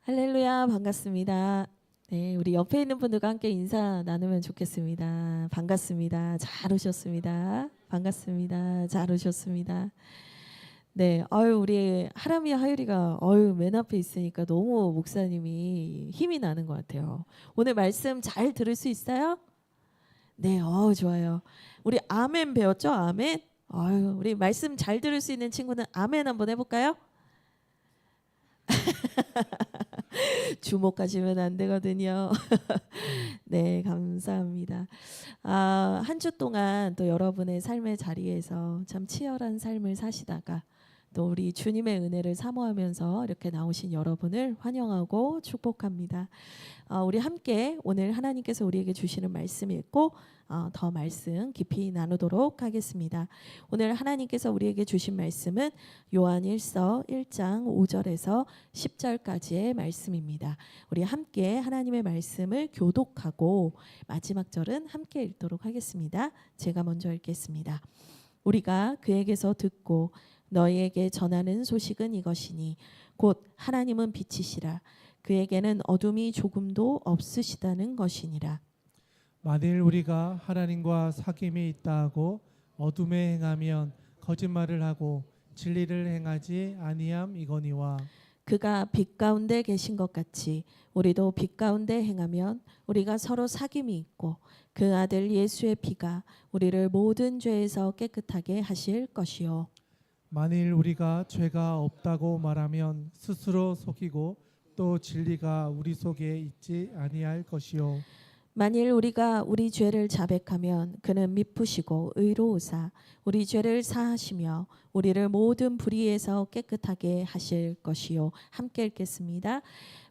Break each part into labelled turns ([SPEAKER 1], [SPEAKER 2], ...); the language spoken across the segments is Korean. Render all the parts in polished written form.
[SPEAKER 1] 할렐루야, 반갑습니다. 네, 우리 옆에 있는 분들과 함께 인사 나누면 좋겠습니다. 반갑습니다. 잘 오셨습니다. 반갑습니다. 잘 오셨습니다. 네, 우리 하람이 하율이가 맨 앞에 있으니까 너무 목사님이 힘이 나는 것 같아요. 오늘 말씀 잘 들을 수 있어요? 네, 좋아요. 우리 아멘 배웠죠? 아멘. 우리 말씀 잘 들을 수 있는 친구는 아멘 한번 해볼까요? 주목하시면 안 되거든요. 네, 감사합니다. 한 주 동안 또 여러분의 삶의 자리에서 참 치열한 삶을 사시다가 또 우리 주님의 은혜를 사모하면서 이렇게 나오신 여러분을 환영하고 축복합니다. 우리 함께 오늘 하나님께서 우리에게 주시는 말씀 읽고 더 말씀 깊이 나누도록 하겠습니다. 오늘 하나님께서 우리에게 주신 말씀은 요한일서 1장 5절에서 10절까지의 말씀입니다. 우리 함께 하나님의 말씀을 교독하고 마지막 절은 함께 읽도록 하겠습니다. 제가 먼저 읽겠습니다. 우리가 그에게서 듣고 너희에게 전하는 소식은 이것이니 곧 하나님은 빛이시라 그에게는 어둠이 조금도 없으시다는 것이니라.
[SPEAKER 2] 만일 우리가 하나님과 사귐이 있다 하고 어둠에 행하면 거짓말을 하고 진리를 행하지 아니함 이거니와.
[SPEAKER 1] 그가 빛 가운데 계신 것 같이 우리도 빛 가운데 행하면 우리가 서로 사귐이 있고 그 아들 예수의 피가 우리를 모든 죄에서 깨끗하게 하실 것이요.
[SPEAKER 2] 만일 우리가 죄가 없다고 말하면 스스로 속이고 또 진리가 우리 속에 있지 아니할 것이요.
[SPEAKER 1] 만일 우리가 우리 죄를 자백하면 그는 미쁘시고 의로우사 우리 죄를 사하시며 우리를 모든 불의에서 깨끗하게 하실 것이요. 함께 읽겠습니다.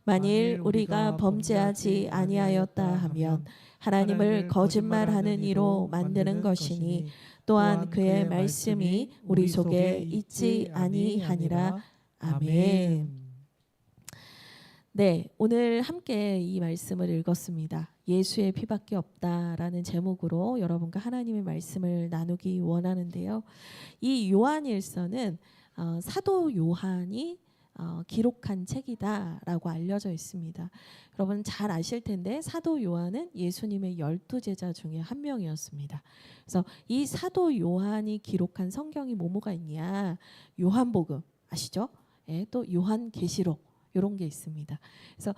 [SPEAKER 1] 만일 우리가 범죄하지 아니하였다 하면 하나님을 거짓말하는 이로 만드는 것이니 또한 그의 말씀이 우리 속에 있지 아니하니라. 아멘. 네, 오늘 함께 이 말씀을 읽었습니다. 예수의 피밖에 없다라는 제목으로 여러분과 하나님의 말씀을 나누기 원하는데요. 이 요한일서는 사도 요한이 기록한 책이다라고 알려져 있습니다. 여러분 잘 아실 텐데 사도 요한은 예수님의 12제자 중에 한 명이었습니다. 그래서 이 사도 요한이 기록한 성경이 뭐가 있냐? 요한복음 아시죠? 예, 또 요한계시록 이런 게 있습니다. 그래서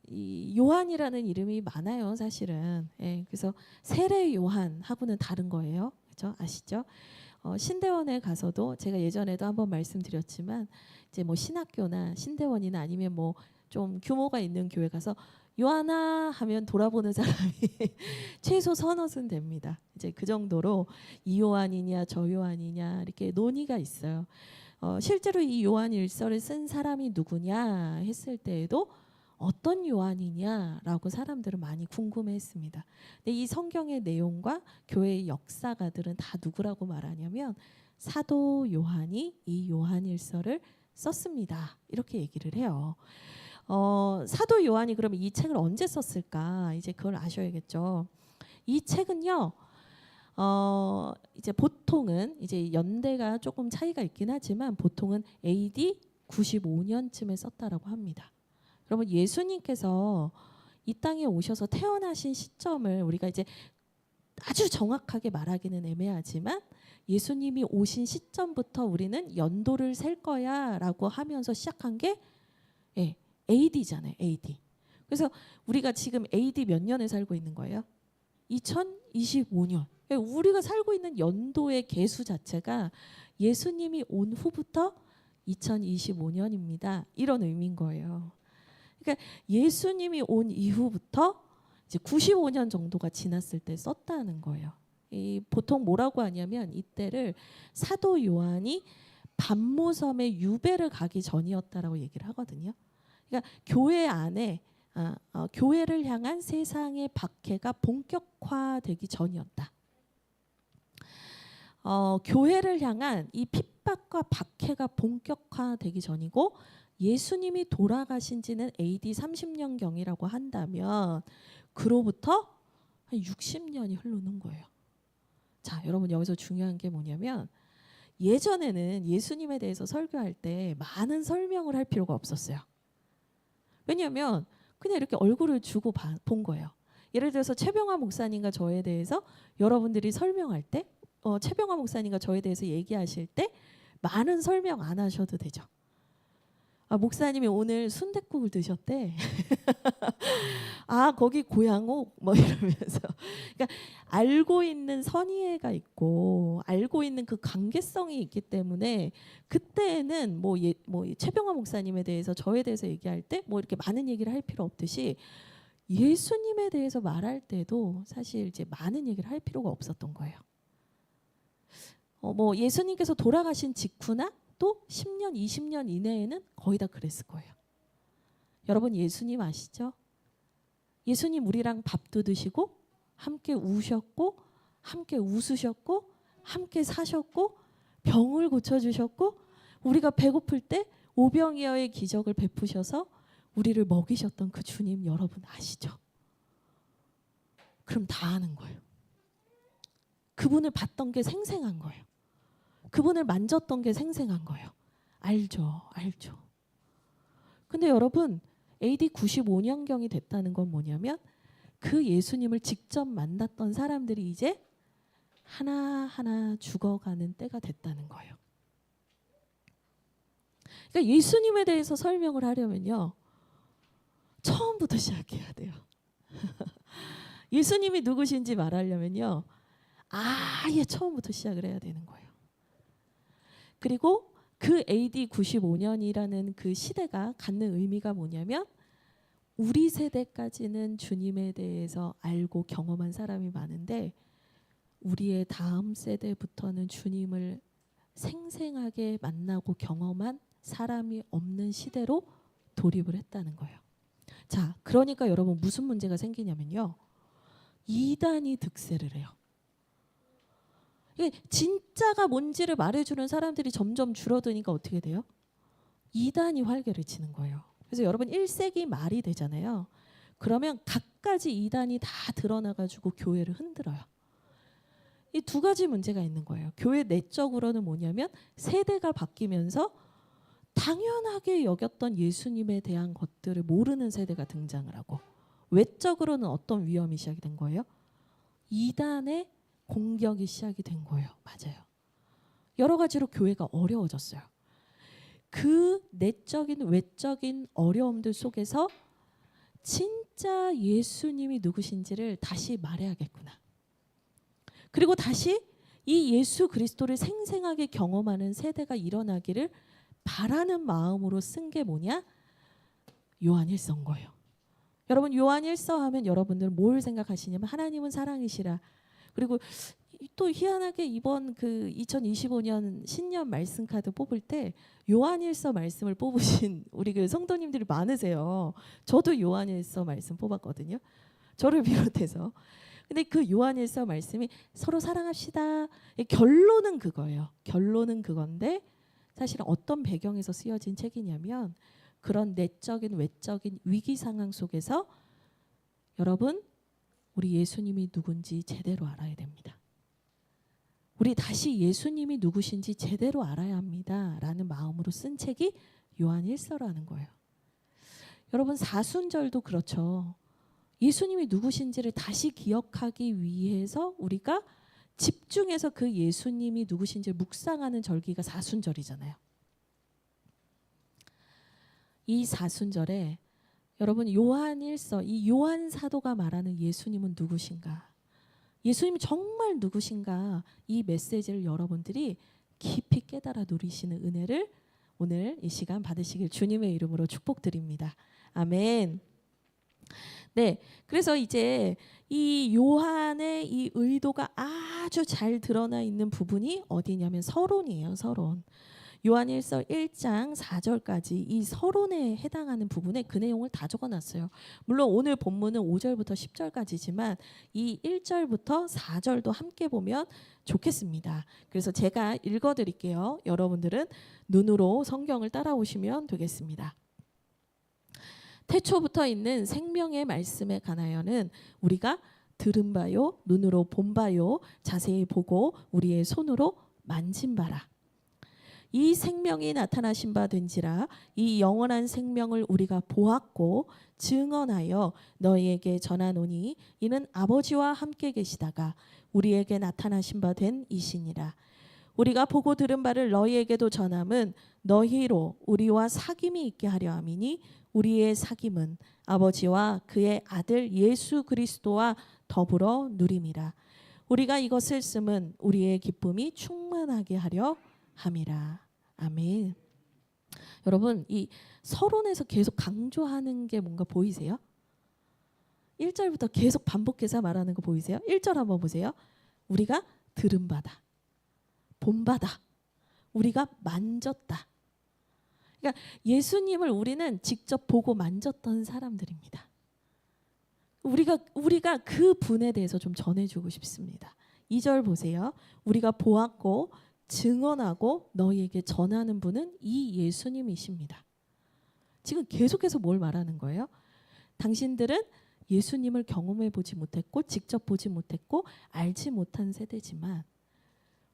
[SPEAKER 1] 이 요한이라는 이름이 많아요, 사실은. 예, 그래서 세례 요한하고는 다른 거예요, 그렇죠? 아시죠? 신대원에 가서도 제가 예전에도 한번 말씀드렸지만 이제 뭐 신학교나 신대원이나 아니면 뭐 좀 규모가 있는 교회 가서 요한아 하면 돌아보는 사람이 최소 서너은 됩니다. 이제 그 정도로 이 요한이냐 저 요한이냐 이렇게 논의가 있어요. 실제로 이 요한일서를 쓴 사람이 누구냐 했을 때에도 어떤 요한이냐라고 사람들은 많이 궁금해했습니다. 근데 이 성경의 내용과 교회의 역사가들은 다 누구라고 말하냐면 사도 요한이 이 요한일서를 썼습니다. 이렇게 얘기를 해요. 사도 요한이 그러면 이 책을 언제 썼을까? 이제 그걸 아셔야겠죠. 이 책은요. 이제 보통은 이제 연대가 조금 차이가 있긴 하지만 보통은 AD 95년쯤에 썼다라고 합니다. 그러면 예수님께서 이 땅에 오셔서 태어나신 시점을 우리가 이제 아주 정확하게 말하기는 애매하지만 예수님이 오신 시점부터 우리는 연도를 셀 거야라고 하면서 시작한 게 AD잖아요. AD. 그래서 우리가 지금 AD 몇 년에 살고 있는 거예요? 2025년. 우리가 살고 있는 연도의 개수 자체가 예수님이 온 후부터 2025년입니다. 이런 의미인 거예요. 그러니까 예수님이 온 이후부터 이제 95년 정도가 지났을 때 썼다는 거예요. 보통 뭐라고 하냐면 이때를 사도 요한이 반모섬에 유배를 가기 전이었다라고 얘기를 하거든요. 그러니까 교회 안에 교회를 향한 세상의 박해가 본격화되기 전이었다. 교회를 향한 이 핍박과 박해가 본격화되기 전이고 예수님이 돌아가신 지는 AD 30년경이라고 한다면 그로부터 한 60년이 흐르는 거예요. 자, 여러분 여기서 중요한 게 뭐냐면 예전에는 예수님에 대해서 설교할 때 많은 설명을 할 필요가 없었어요. 왜냐하면 그냥 이렇게 얼굴을 주고 본 거예요. 예를 들어서 최병화 목사님과 저에 대해서 여러분들이 설명할 때, 최병화 목사님과 저에 대해서 얘기하실 때 많은 설명 안 하셔도 되죠. 아, 목사님이 오늘 순댓국을 드셨대. 아, 거기 고향옥 뭐 이러면서. 그러니까 알고 있는 선의해가 있고 알고 있는 그 관계성이 있기 때문에 그때는 뭐 최병화 목사님에 대해서 저에 대해서 얘기할 때 뭐 이렇게 많은 얘기를 할 필요 없듯이 예수님에 대해서 말할 때도 사실 이제 많은 얘기를 할 필요가 없었던 거예요. 뭐 예수님께서 돌아가신 직후나 또 10년, 20년 이내에는 거의 다 그랬을 거예요. 여러분 예수님 아시죠? 예수님 우리랑 밥도 드시고 함께 우셨고 함께 웃으셨고 함께 사셨고 병을 고쳐주셨고 우리가 배고플 때 오병이어의 기적을 베푸셔서 우리를 먹이셨던 그 주님 여러분 아시죠? 그럼 다 아는 거예요. 그분을 봤던 게 생생한 거예요. 그분을 만졌던 게 생생한 거예요. 알죠. 알죠. 근데 여러분 AD 95년경이 됐다는 건 뭐냐면 그 예수님을 직접 만났던 사람들이 이제 하나하나 죽어가는 때가 됐다는 거예요. 그러니까 예수님에 대해서 설명을 하려면요. 처음부터 시작해야 돼요. 예수님이 누구신지 말하려면요. 아예 처음부터 시작을 해야 되는 거예요. 그리고 그 AD 95년이라는 그 시대가 갖는 의미가 뭐냐면 우리 세대까지는 주님에 대해서 알고 경험한 사람이 많은데 우리의 다음 세대부터는 주님을 생생하게 만나고 경험한 사람이 없는 시대로 돌입을 했다는 거예요. 자, 그러니까 여러분 무슨 문제가 생기냐면요. 이단이 득세를 해요. 이게 진짜가 뭔지를 말해주는 사람들이 점점 줄어드니까 어떻게 돼요? 이단이 활개를 치는 거예요. 그래서 여러분 1세기 말이 되잖아요. 그러면 갖가지 이단이 다 드러나가지고 교회를 흔들어요. 이 두 가지 문제가 있는 거예요. 교회 내적으로는 뭐냐면 세대가 바뀌면서 당연하게 여겼던 예수님에 대한 것들을 모르는 세대가 등장을 하고 외적으로는 어떤 위험이 시작이 된 거예요? 이단의 공격이 시작이 된 거예요. 맞아요. 여러 가지로 교회가 어려워졌어요. 그 내적인 외적인 어려움들 속에서 진짜 예수님이 누구신지를 다시 말해야겠구나. 그리고 다시 이 예수 그리스도를 생생하게 경험하는 세대가 일어나기를 바라는 마음으로 쓴 게 뭐냐? 요한일서인 거예요. 여러분 요한일서 하면 여러분들 뭘 생각하시냐면 하나님은 사랑이시라. 그리고 또 희한하게 이번 그 2025년 신년 말씀 카드 뽑을 때 요한일서 말씀을 뽑으신 우리 그 성도님들이 많으세요. 저도 요한일서 말씀 뽑았거든요. 저를 비롯해서. 근데 그 요한일서 말씀이 서로 사랑합시다. 결론은 그거예요. 결론은 그건데 사실은 어떤 배경에서 쓰여진 책이냐면 그런 내적인 외적인 위기 상황 속에서 여러분 우리 예수님이 누군지 제대로 알아야 됩니다. 우리 다시 예수님이 누구신지 제대로 알아야 합니다. 라는 마음으로 쓴 책이 요한일서라는 거예요. 여러분 사순절도 그렇죠. 예수님이 누구신지를 다시 기억하기 위해서 우리가 집중해서 그 예수님이 누구신지를 묵상하는 절기가 사순절이잖아요. 이 사순절에 여러분 요한일서 이 요한 사도가 말하는 예수님은 누구신가? 예수님이 정말 누구신가? 이 메시지를 여러분들이 깊이 깨달아 누리시는 은혜를 오늘 이 시간 받으시길 주님의 이름으로 축복드립니다. 아멘. 네, 그래서 이제 이 요한의 이 의도가 아주 잘 드러나 있는 부분이 어디냐면 서론이에요. 서론. 요한일서 1장 4절까지 이 서론에 해당하는 부분에 그 내용을 다 적어놨어요. 물론 오늘 본문은 5절부터 10절까지지만 이 1절부터 4절도 함께 보면 좋겠습니다. 그래서 제가 읽어드릴게요. 여러분들은 눈으로 성경을 따라오시면 되겠습니다. 태초부터 있는 생명의 말씀에 관하여는 우리가 들은 바요, 눈으로 본 바요, 자세히 보고 우리의 손으로 만진 바라. 이 생명이 나타나신 바 된지라 이 영원한 생명을 우리가 보았고 증언하여 너희에게 전하노니 이는 아버지와 함께 계시다가 우리에게 나타나신 바 된 이시니라. 우리가 보고 들은 바를 너희에게도 전함은 너희로 우리와 사귐이 있게 하려 함이니 우리의 사귐은 아버지와 그의 아들 예수 그리스도와 더불어 누림이라. 우리가 이것을 쓰면 우리의 기쁨이 충만하게 하려 함이라. 아멘. 여러분, 이 서론에서 계속 강조하는 게 뭔가 보이세요? 1절부터 계속 반복해서 말하는 거 보이세요? 1절 한번 보세요. 우리가 들은 바다, 본 바다, 우리가 만졌다. 그러니까 예수님을 우리는 직접 보고 만졌던 사람들입니다. 우리가 그 분에 대해서 좀 전해주고 싶습니다. 2절 보세요. 우리가 보았고 증언하고 너희에게 전하는 분은 이 예수님이십니다. 지금 계속해서 뭘 말하는 거예요? 당신들은 예수님을 경험해 보지 못했고 직접 보지 못했고 알지 못한 세대지만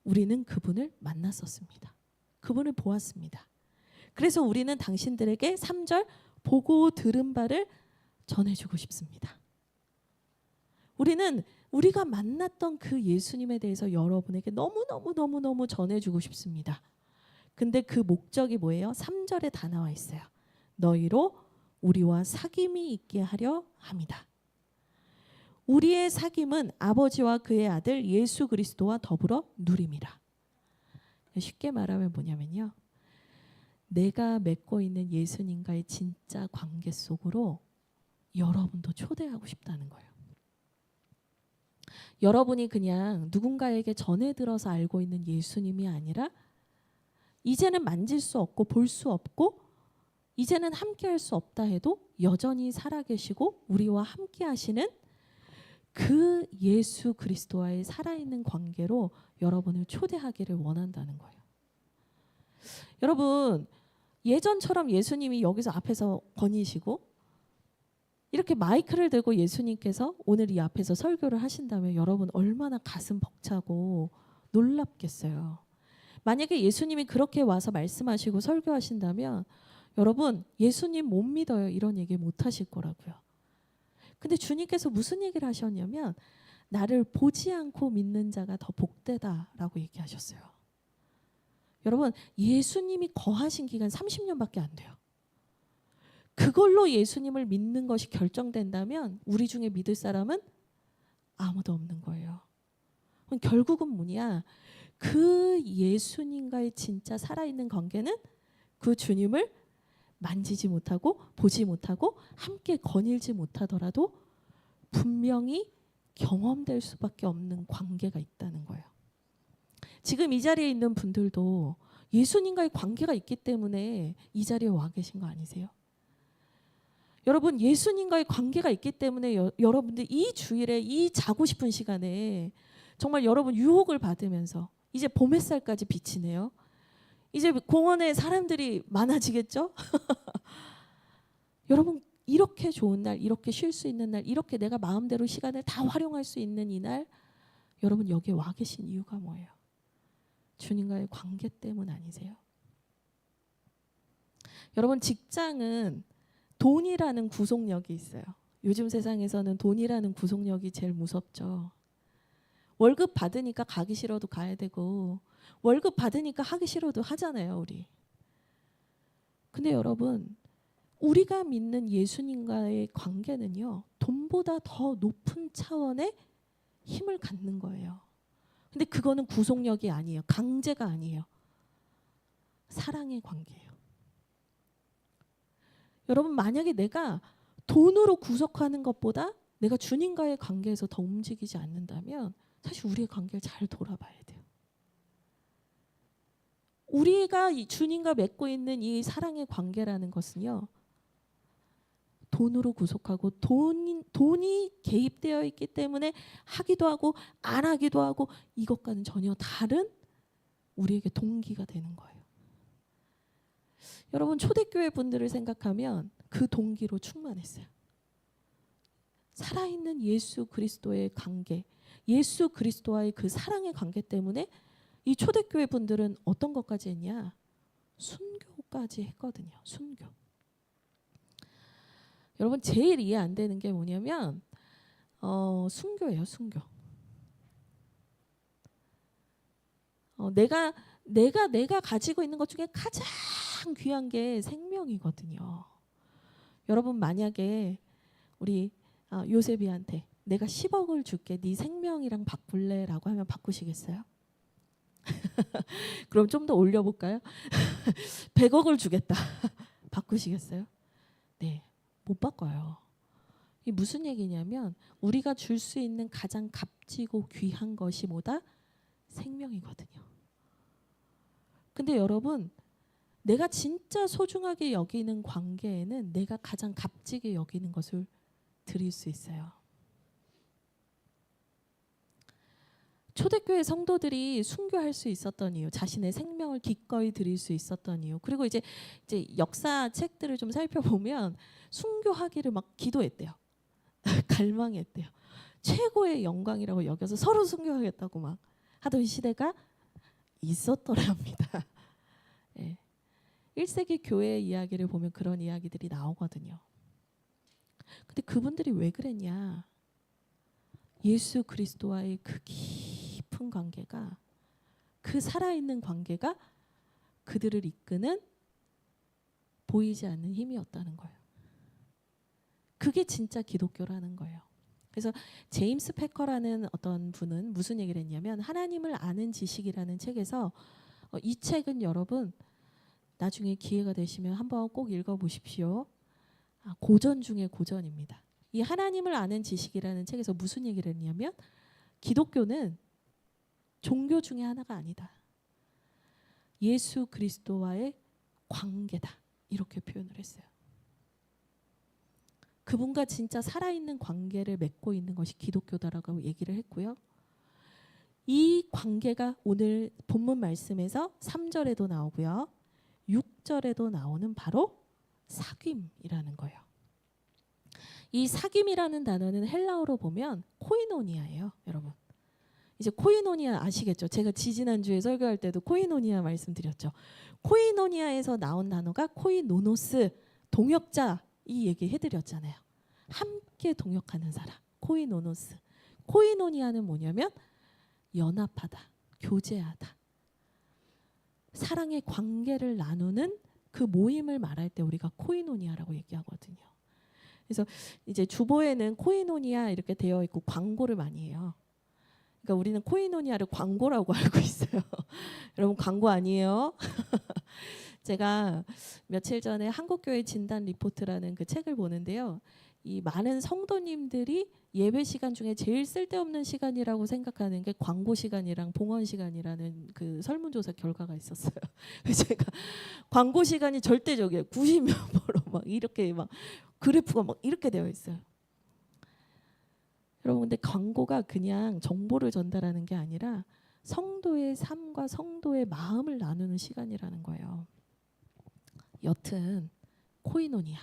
[SPEAKER 1] 우리는 그분을 만났었습니다. 그분을 보았습니다. 그래서 우리는 당신들에게 3절 보고 들은 바를 전해주고 싶습니다. 우리는 우리가 만났던 그 예수님에 대해서 여러분에게 너무 전해주고 싶습니다. 근데 그 목적이 뭐예요? 3절에 다 나와 있어요. 너희로 우리와 사귐이 있게 하려 합니다. 우리의 사귐은 아버지와 그의 아들 예수 그리스도와 더불어 누림이라. 쉽게 말하면 뭐냐면요. 내가 맺고 있는 예수님과의 진짜 관계 속으로 여러분도 초대하고 싶다는 거예요. 여러분이 그냥 누군가에게 전해 들어서 알고 있는 예수님이 아니라 이제는 만질 수 없고 볼 수 없고 이제는 함께 할 수 없다 해도 여전히 살아계시고 우리와 함께 하시는 그 예수 그리스도와의 살아있는 관계로 여러분을 초대하기를 원한다는 거예요. 여러분, 예전처럼 예수님이 여기서 앞에서 거니시고 이렇게 마이크를 들고 예수님께서 오늘 이 앞에서 설교를 하신다면 여러분 얼마나 가슴 벅차고 놀랍겠어요. 만약에 예수님이 그렇게 와서 말씀하시고 설교하신다면 여러분 예수님 못 믿어요 이런 얘기 못 하실 거라고요. 근데 주님께서 무슨 얘기를 하셨냐면 나를 보지 않고 믿는 자가 더 복되다라고 얘기하셨어요. 여러분 예수님이 거하신 기간 30년밖에 안 돼요. 그걸로 예수님을 믿는 것이 결정된다면 우리 중에 믿을 사람은 아무도 없는 거예요. 그럼 결국은 뭐냐? 그 예수님과의 진짜 살아있는 관계는 그 주님을 만지지 못하고 보지 못하고 함께 거닐지 못하더라도 분명히 경험될 수밖에 없는 관계가 있다는 거예요. 지금 이 자리에 있는 분들도 예수님과의 관계가 있기 때문에 이 자리에 와 계신 거 아니세요? 여러분 예수님과의 관계가 있기 때문에 여러분들 이 주일에 이 자고 싶은 시간에 정말 여러분 유혹을 받으면서 이제 봄 햇살까지 비치네요. 이제 공원에 사람들이 많아지겠죠? 여러분 이렇게 좋은 날, 이렇게 쉴 수 있는 날, 이렇게 내가 마음대로 시간을 다 활용할 수 있는 이 날 여러분 여기에 와 계신 이유가 뭐예요? 주님과의 관계 때문 아니세요? 여러분 직장은 돈이라는 구속력이 있어요. 요즘 세상에서는 돈이라는 구속력이 제일 무섭죠. 월급 받으니까 가기 싫어도 가야 되고 월급 받으니까 하기 싫어도 하잖아요, 우리. 근데 여러분, 우리가 믿는 예수님과의 관계는요. 돈보다 더 높은 차원의 힘을 갖는 거예요. 근데 그거는 구속력이 아니에요. 강제가 아니에요. 사랑의 관계예요. 여러분 만약에 내가 돈으로 구속하는 것보다 내가 주님과의 관계에서 더 움직이지 않는다면 사실 우리의 관계를 잘 돌아봐야 돼요. 우리가 이 주님과 맺고 있는 이 사랑의 관계라는 것은요. 돈으로 구속하고 돈이 개입되어 있기 때문에 하기도 하고 안 하기도 하고 이것과는 전혀 다른 우리에게 동기가 되는 거예요. 여러분 초대교회 분들을 생각하면 그 동기로 충만했어요. 살아있는 예수 그리스도의 관계, 예수 그리스도와의 그 사랑의 관계 때문에 이 초대교회 분들은 어떤 것까지 했냐? 순교까지 했거든요. 순교. 여러분 제일 이해 안 되는 게 뭐냐면 순교예요. 순교. 내가 가지고 있는 것 중에 가장 귀한 게 생명이거든요. 여러분 만약에 우리 요셉이한테 내가 10억을 줄게 네 생명이랑 바꿀래라고 하면 바꾸시겠어요? 그럼 좀 더 올려볼까요? 100억을 주겠다. 바꾸시겠어요? 네, 못 바꿔요. 이게 무슨 얘기냐면 우리가 줄 수 있는 가장 값지고 귀한 것이 뭐다? 생명이거든요. 근데 여러분 내가 진짜 소중하게 여기는 관계에는 내가 가장 값지게 여기는 것을 드릴 수 있어요. 초대교회 성도들이 순교할 수 있었던 이유, 자신의 생명을 기꺼이 드릴 수 있었던 이유, 그리고 이제 역사 책들을 좀 살펴보면 순교하기를 막 기도했대요. 갈망했대요. 최고의 영광이라고 여겨서 서로 순교하겠다고 막 하던 시대가 있었더랍니다. 예. 1세기 교회 이야기를 보면 그런 이야기들이 나오거든요. 근데 그분들이 왜 그랬냐? 예수 그리스도와의 그 깊은 관계가, 그 살아있는 관계가 그들을 이끄는 보이지 않는 힘이었다는 거예요. 그게 진짜 기독교라는 거예요. 그래서 제임스 패커라는 어떤 분은 무슨 얘기를 했냐면 하나님을 아는 지식이라는 책에서 이 책은 여러분 나중에 기회가 되시면 한번 꼭 읽어보십시오. 고전 중에 고전입니다. 이 하나님을 아는 지식이라는 책에서 무슨 얘기를 했냐면 기독교는 종교 중에 하나가 아니다. 예수 그리스도와의 관계다. 이렇게 표현을 했어요. 그분과 진짜 살아있는 관계를 맺고 있는 것이 기독교다라고 얘기를 했고요. 이 관계가 오늘 본문 말씀에서 3절에도 나오고요. 6절에도 나오는 바로 사귐이라는 거예요. 이 사귐이라는 단어는 헬라어로 보면 코이노니아예요, 여러분. 이제 코이노니아 아시겠죠? 제가 지지난주에 설교할 때도 코이노니아 말씀드렸죠. 코이노니아에서 나온 단어가 코이노노스, 동역자 이 얘기 해드렸잖아요. 함께 동역하는 사람, 코이노노스. 코이노니아는 뭐냐면 연합하다, 교제하다. 사랑의 관계를 나누는 그 모임을 말할 때 우리가 코이노니아라고 얘기하거든요. 그래서 이제 주보에는 코이노니아 이렇게 되어 있고 광고를 많이 해요. 그러니까 우리는 코이노니아를 광고라고 알고 있어요. 여러분 광고 아니에요. 제가 며칠 전에 한국교회 진단 리포트라는 그 책을 보는데요. 이 많은 성도님들이 예배 시간 중에 제일 쓸데없는 시간이라고 생각하는 게 광고 시간이랑 봉헌 시간이라는 그 설문조사 결과가 있었어요. 그래서 제가 광고 시간이 절대적이에요. 90몇 %막 이렇게 막 그래프가 막 이렇게 되어 있어요. 여러분 근데 광고가 그냥 정보를 전달하는 게 아니라 성도의 삶과 성도의 마음을 나누는 시간이라는 거예요. 여튼 코이노니아,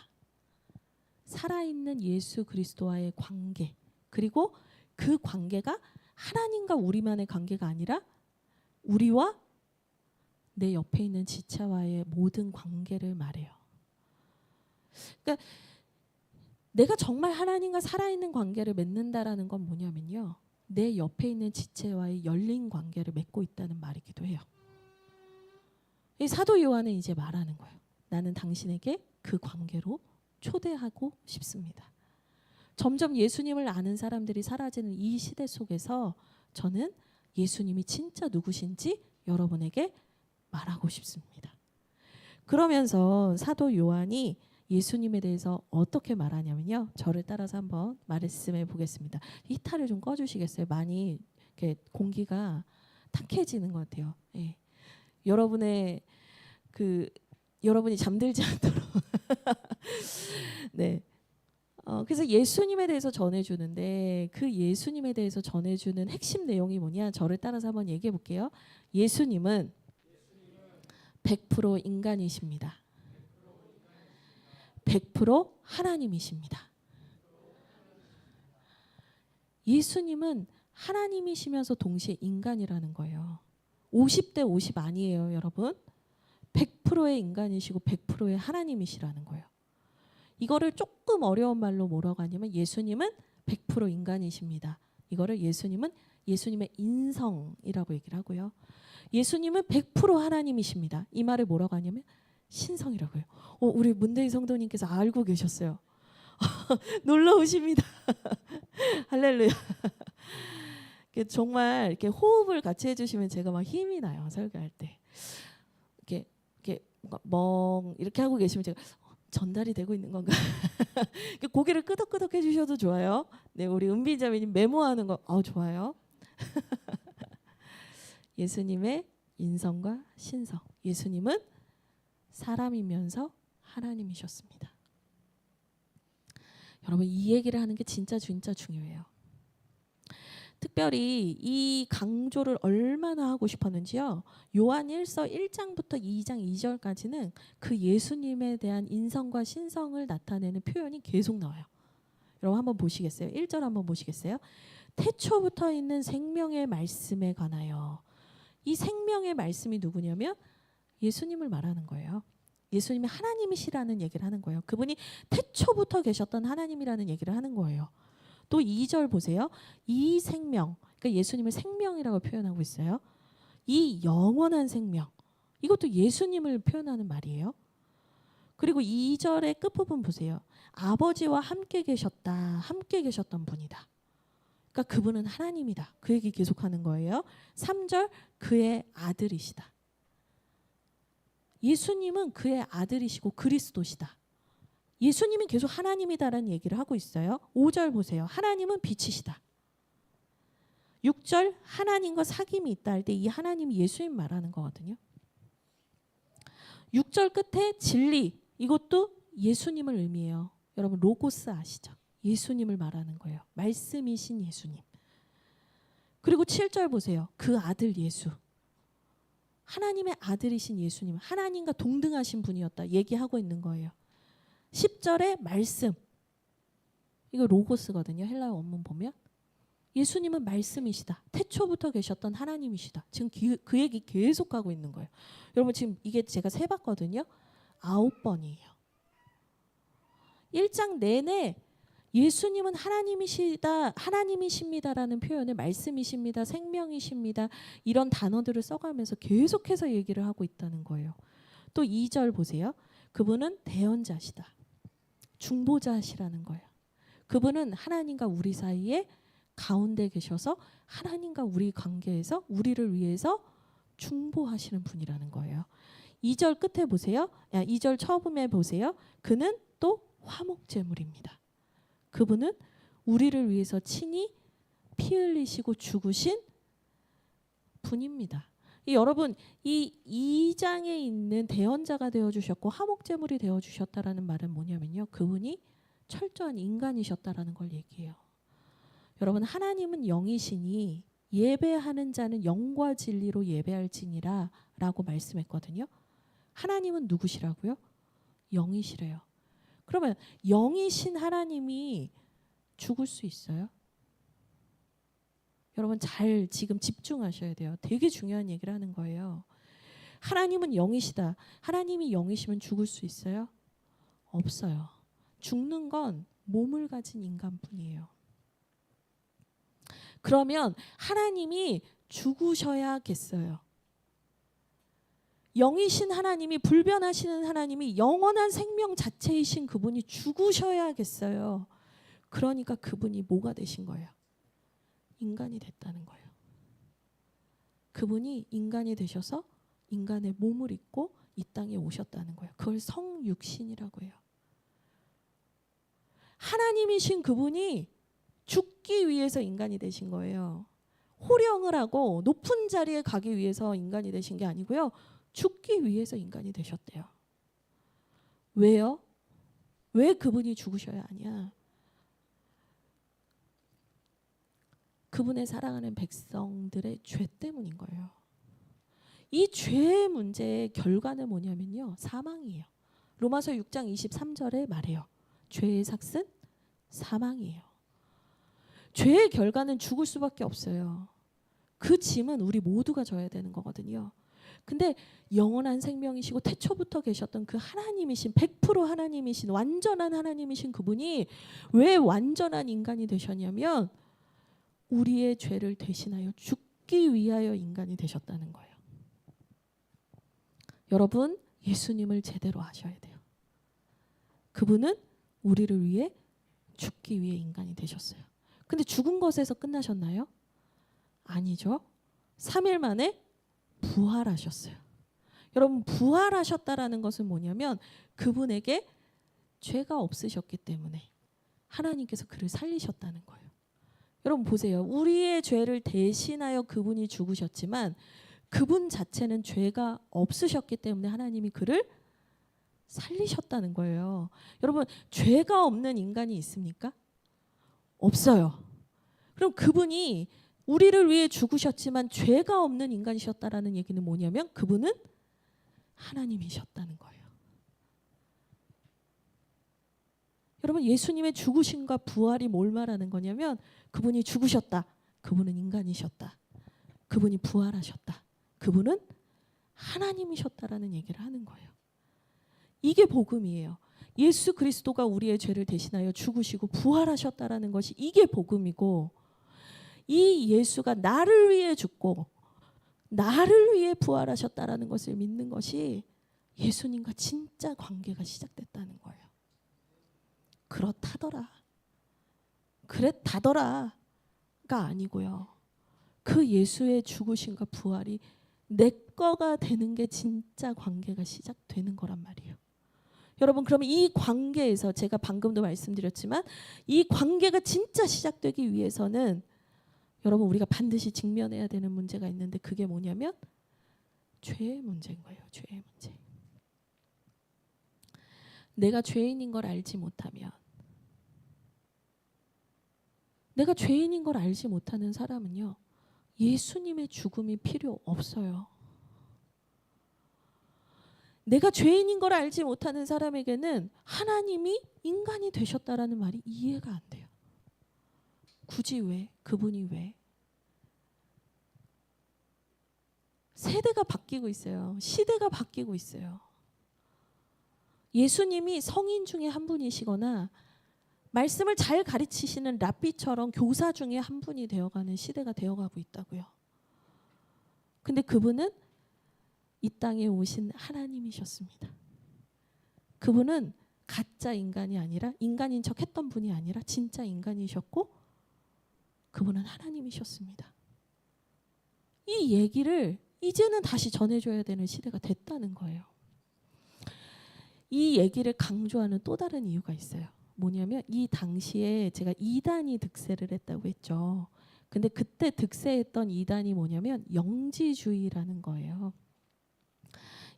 [SPEAKER 1] 살아있는 예수 그리스도와의 관계, 그리고 그 관계가 하나님과 우리만의 관계가 아니라 우리와 내 옆에 있는 지체와의 모든 관계를 말해요. 그러니까 내가 정말 하나님과 살아있는 관계를 맺는다라는 건 뭐냐면요, 내 옆에 있는 지체와의 열린 관계를 맺고 있다는 말이기도 해요. 이 사도 요한은 이제 말하는 거예요. 나는 당신에게 그 관계로 초대하고 싶습니다. 점점 예수님을 아는 사람들이 사라지는 이 시대 속에서 저는 예수님이 진짜 누구신지 여러분에게 말하고 싶습니다. 그러면서 사도 요한이 예수님에 대해서 어떻게 말하냐면요. 저를 따라서 한번 말씀해 보겠습니다. 히타를 좀 꺼주시겠어요? 많이 이렇게 공기가 탁해지는 것 같아요. 예. 여러분이 잠들지 않도록. 네. 그래서 예수님에 대해서 전해주는데 그 예수님에 대해서 전해주는 핵심 내용이 뭐냐? 저를 따라서 한번 얘기해 볼게요. 예수님은 100% 인간이십니다. 100% 하나님이십니다. 예수님은 하나님이시면서 동시에 인간이라는 거예요. 50대 50 아니에요, 여러분. 100%의 인간이시고 100%의 하나님이시라는 거예요. 이거를 조금 어려운 말로 뭐라고 하냐면 예수님은 100% 인간이십니다. 이거를 예수님은 예수님의 인성이라고 얘기를 하고요. 예수님은 100% 하나님이십니다. 이 말을 뭐라고 하냐면 신성이라고요. 우리 문대희 성도님께서 알고 계셨어요. 놀라우십니다. 할렐루야. 정말 이렇게 호흡을 같이 해주시면 제가 막 힘이 나요. 설교할 때. 이렇게 뭔가 이렇게 하고 계시면 제가 전달이 되고 있는 건가? 고개를 끄덕끄덕 해주셔도 좋아요. 네, 우리 은비자매님 메모하는 거 좋아요. 예수님의 인성과 신성. 예수님은 사람이면서 하나님이셨습니다. 여러분 이 얘기를 하는 게 진짜 중요해요. 특별히 이 강조를 얼마나 하고 싶었는지요. 요한 1서 1장부터 2장 2절까지는 그 예수님에 대한 인성과 신성을 나타내는 표현이 계속 나와요. 여러분 한번 보시겠어요? 1절 한번 보시겠어요? 태초부터 있는 생명의 말씀에 관하여. 이 생명의 말씀이 누구냐면 예수님을 말하는 거예요. 예수님이 하나님이시라는 얘기를 하는 거예요. 그분이 태초부터 계셨던 하나님이라는 얘기를 하는 거예요. 또 2절 보세요. 이 생명, 그러니까 예수님을 생명이라고 표현하고 있어요. 이 영원한 생명, 이것도 예수님을 표현하는 말이에요. 그리고 2절의 끝부분 보세요. 아버지와 함께 계셨다, 함께 계셨던 분이다. 그러니까 그분은 하나님이다. 그 얘기 계속하는 거예요. 3절 그의 아들이시다. 예수님은 그의 아들이시고 그리스도시다. 예수님이 계속 하나님이다라는 얘기를 하고 있어요. 5절 보세요. 하나님은 빛이시다. 6절 하나님과 사귐이 있다 할 때 이 하나님이 예수님 말하는 거거든요. 6절 끝에 진리, 이것도 예수님을 의미해요. 여러분 로고스 아시죠? 예수님을 말하는 거예요. 말씀이신 예수님. 그리고 7절 보세요. 그 아들 예수. 하나님의 아들이신 예수님, 하나님과 동등하신 분이었다 얘기하고 있는 거예요. 10절의 말씀, 이거 로고스거든요. 헬라어 원문 보면 예수님은 말씀이시다. 태초부터 계셨던 하나님이시다. 지금 그 얘기 계속하고 있는 거예요. 여러분 지금 이게 제가 세봤거든요. 9번이에요. 1장 내내 예수님은 하나님이십니다라는 표현을 말씀이십니다, 생명이십니다 이런 단어들을 써가면서 계속해서 얘기를 하고 있다는 거예요. 또 2절 보세요. 그분은 대언자시다. 중보자시라는 거예요. 그분은 하나님과 우리 사이에 가운데 계셔서 하나님과 우리 관계에서 우리를 위해서 중보하시는 분이라는 거예요. 2절 끝에 보세요. 2절 처음에 보세요. 그는 또 화목제물입니다. 그분은 우리를 위해서 친히 피 흘리시고 죽으신 분입니다. 여러분 이 2장에 있는 대언자가 되어주셨고 화목제물이 되어주셨다라는 말은 뭐냐면요. 그분이 철저한 인간이셨다라는 걸 얘기해요. 여러분 하나님은 영이시니 예배하는 자는 영과 진리로 예배할지니라 라고 말씀했거든요. 하나님은 누구시라고요? 영이시래요. 그러면 영이신 하나님이 죽을 수 있어요? 여러분 잘 지금 집중하셔야 돼요. 되게 중요한 얘기를 하는 거예요. 하나님은 영이시다. 하나님이 영이시면 죽을 수 있어요? 없어요. 죽는 건 몸을 가진 인간뿐이에요. 그러면 하나님이 죽으셔야겠어요. 영이신 하나님이, 불변하시는 하나님이, 영원한 생명 자체이신 그분이 죽으셔야겠어요. 그러니까 그분이 뭐가 되신 거예요? 인간이 됐다는 거예요. 그분이 인간이 되셔서 인간의 몸을 입고 이 땅에 오셨다는 거예요. 그걸 성육신이라고 해요. 하나님이신 그분이 죽기 위해서 인간이 되신 거예요. 호령을 하고 높은 자리에 가기 위해서 인간이 되신 게 아니고요. 죽기 위해서 인간이 되셨대요. 왜요? 왜 그분이 죽으셔야 하냐? 그분의 사랑하는 백성들의 죄 때문인 거예요. 이 죄의 문제의 결과는 뭐냐면요. 사망이에요. 로마서 6장 23절에 말해요. 죄의 삭은 사망이에요. 죄의 결과는 죽을 수밖에 없어요. 그 짐은 우리 모두가 져야 되는 거거든요. 근데 영원한 생명이시고 태초부터 계셨던 그 하나님이신 100% 하나님이신 완전한 하나님이신 그분이 왜 완전한 인간이 되셨냐면 우리의 죄를 대신하여 죽기 위하여 인간이 되셨다는 거예요. 여러분, 예수님을 제대로 아셔야 돼요. 그분은 우리를 위해 죽기 위해 인간이 되셨어요. 근데 죽은 것에서 끝나셨나요? 아니죠. 3일 만에 부활하셨어요. 여러분, 부활하셨다라는 것은 뭐냐면 그분에게 죄가 없으셨기 때문에 하나님께서 그를 살리셨다는 거예요. 여러분 보세요. 우리의 죄를 대신하여 그분이 죽으셨지만 그분 자체는 죄가 없으셨기 때문에 하나님이 그를 살리셨다는 거예요. 여러분, 죄가 없는 인간이 있습니까? 없어요. 그럼 그분이 우리를 위해 죽으셨지만 죄가 없는 인간이셨다라는 얘기는 뭐냐면 그분은 하나님이셨다는 거예요. 여러분, 예수님의 죽으심과 부활이 뭘 말하는 거냐면 그분이 죽으셨다. 그분은 인간이셨다. 그분이 부활하셨다. 그분은 하나님이셨다라는 얘기를 하는 거예요. 이게 복음이에요. 예수 그리스도가 우리의 죄를 대신하여 죽으시고 부활하셨다라는 것이 이게 복음이고, 이 예수가 나를 위해 죽고 나를 위해 부활하셨다라는 것을 믿는 것이 예수님과 진짜 관계가 시작됐다는 거예요. 그렇다더라, 그랬다더라가 아니고요. 그 예수의 죽으심과 부활이 내 거가 되는 게 진짜 관계가 시작되는 거란 말이에요. 여러분, 그러면 이 관계에서 제가 방금도 말씀드렸지만 이 관계가 진짜 시작되기 위해서는 여러분 우리가 반드시 직면해야 되는 문제가 있는데 그게 뭐냐면 죄의 문제인 거예요. 죄의 문제. 내가 죄인인 걸 알지 못하면, 내가 죄인인 걸 알지 못하는 사람은요, 예수님의 죽음이 필요 없어요. 내가 죄인인 걸 알지 못하는 사람에게는 하나님이 인간이 되셨다라는 말이 이해가 안 돼요. 굳이 왜? 그분이 왜? 세대가 바뀌고 있어요. 시대가 바뀌고 있어요. 예수님이 성인 중에 한 분이시거나 말씀을 잘 가르치시는 랍비처럼 교사 중에 한 분이 되어가는 시대가 되어가고 있다고요. 근데 그분은 이 땅에 오신 하나님이셨습니다. 그분은 가짜 인간이 아니라, 인간인 척 했던 분이 아니라 진짜 인간이셨고 그분은 하나님이셨습니다. 이 얘기를 이제는 다시 전해줘야 되는 시대가 됐다는 거예요. 이 얘기를 강조하는 또 다른 이유가 있어요. 뭐냐면 이 당시에 제가 이단이 득세를 했다고 했죠. 근데 그때 득세했던 이단이 뭐냐면 영지주의라는 거예요.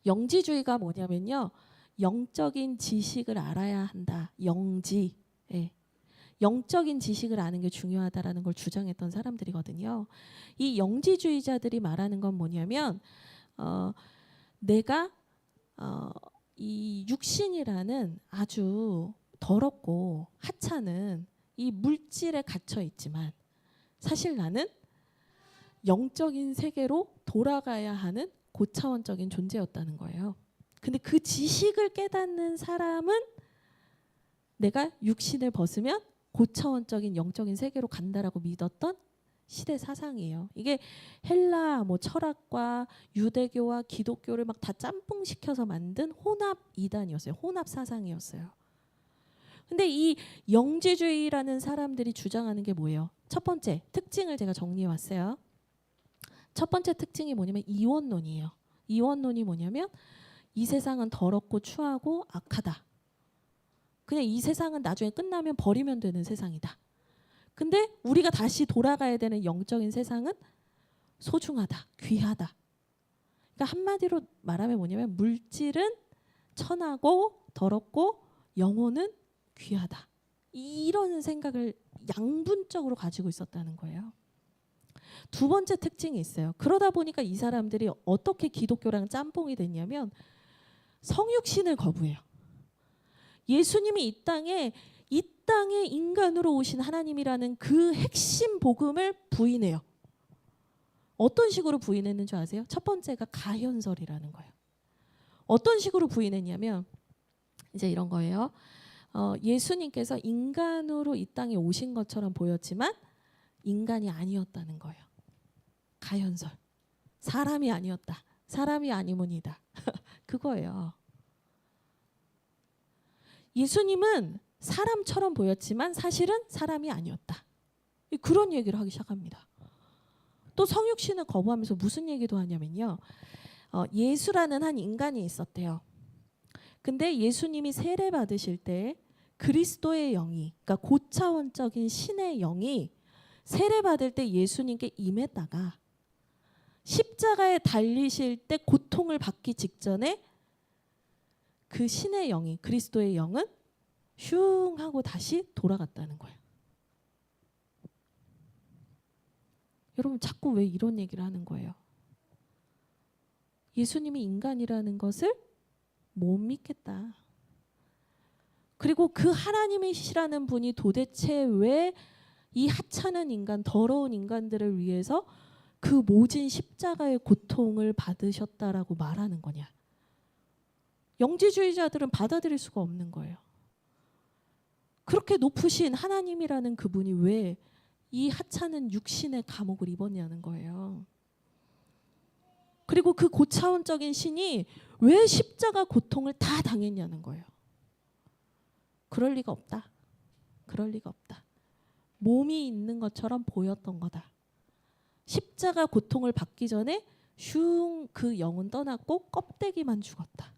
[SPEAKER 1] 영지주의가 뭐냐면요, 영적인 지식을 알아야 한다. 영지. 예. 영적인 지식을 아는 게 중요하다라는 걸 주장했던 사람들이거든요. 이 영지주의자들이 말하는 건 뭐냐면 내가 이 육신이라는 아주 더럽고 하찮은 이 물질에 갇혀 있지만 사실 나는 영적인 세계로 돌아가야 하는 고차원적인 존재였다는 거예요. 근데 그 지식을 깨닫는 사람은 내가 육신을 벗으면 고차원적인 영적인 세계로 간다라고 믿었던 시대 사상이에요. 이게 헬라 철학과 유대교와 기독교를 막 다 짬뽕시켜서 만든 혼합 이단이었어요. 혼합 사상이었어요. 근데 이 영지주의라는 사람들이 주장하는 게 뭐예요? 첫 번째 특징을 제가 정리해 왔어요. 첫 번째 특징이 뭐냐면 이원론이에요. 이원론이 뭐냐면 이 세상은 더럽고 추하고 악하다. 그냥 이 세상은 나중에 끝나면 버리면 되는 세상이다. 근데 우리가 다시 돌아가야 되는 영적인 세상은 소중하다, 귀하다. 그러니까 한마디로 말하면 뭐냐면 물질은 천하고 더럽고 영혼은 귀하다. 이런 생각을 양분적으로 가지고 있었다는 거예요. 두 번째 특징이 있어요. 그러다 보니까 이 사람들이 어떻게 기독교랑 짬뽕이 됐냐면 성육신을 거부해요. 예수님이 이 땅에 인간으로 오신 하나님이라는 그 핵심 복음을 부인해요. 어떤 식으로 부인했는 줄 아세요? 첫 번째가 가현설이라는 거예요. 어떤 식으로 부인했냐면 이제 이런 거예요. 예수님께서 인간으로 이 땅에 오신 것처럼 보였지만 인간이 아니었다는 거예요. 가현설. 사람이 아니었다. 사람이 아니문이다. 그거예요. 예수님은 사람처럼 보였지만 사실은 사람이 아니었다. 그런 얘기를 하기 시작합니다. 또 성육신을 거부하면서 무슨 얘기도 하냐면요. 예수라는 한 인간이 있었대요. 근데 예수님이 세례 받으실 때 그리스도의 영이, 그러니까 고차원적인 신의 영이 세례 받을 때 예수님께 임했다가 십자가에 달리실 때 고통을 받기 직전에 그 신의 영이, 그리스도의 영은 슝 하고 다시 돌아갔다는 거예요. 여러분 자꾸 왜 이런 얘기를 하는 거예요? 예수님이 인간이라는 것을 못 믿겠다. 그리고 그 하나님이시라는 분이 도대체 왜 이 하찮은 인간, 더러운 인간들을 위해서 그 모진 십자가의 고통을 받으셨다라고 말하는 거냐? 영지주의자들은 받아들일 수가 없는 거예요. 그렇게 높으신 하나님이라는 그분이 왜 이 하찮은 육신의 감옥을 입었냐는 거예요. 그리고 그 고차원적인 신이 왜 십자가 고통을 다 당했냐는 거예요. 그럴 리가 없다. 그럴 리가 없다. 몸이 있는 것처럼 보였던 거다. 십자가 고통을 받기 전에 슝 그 영은 떠났고 껍데기만 죽었다.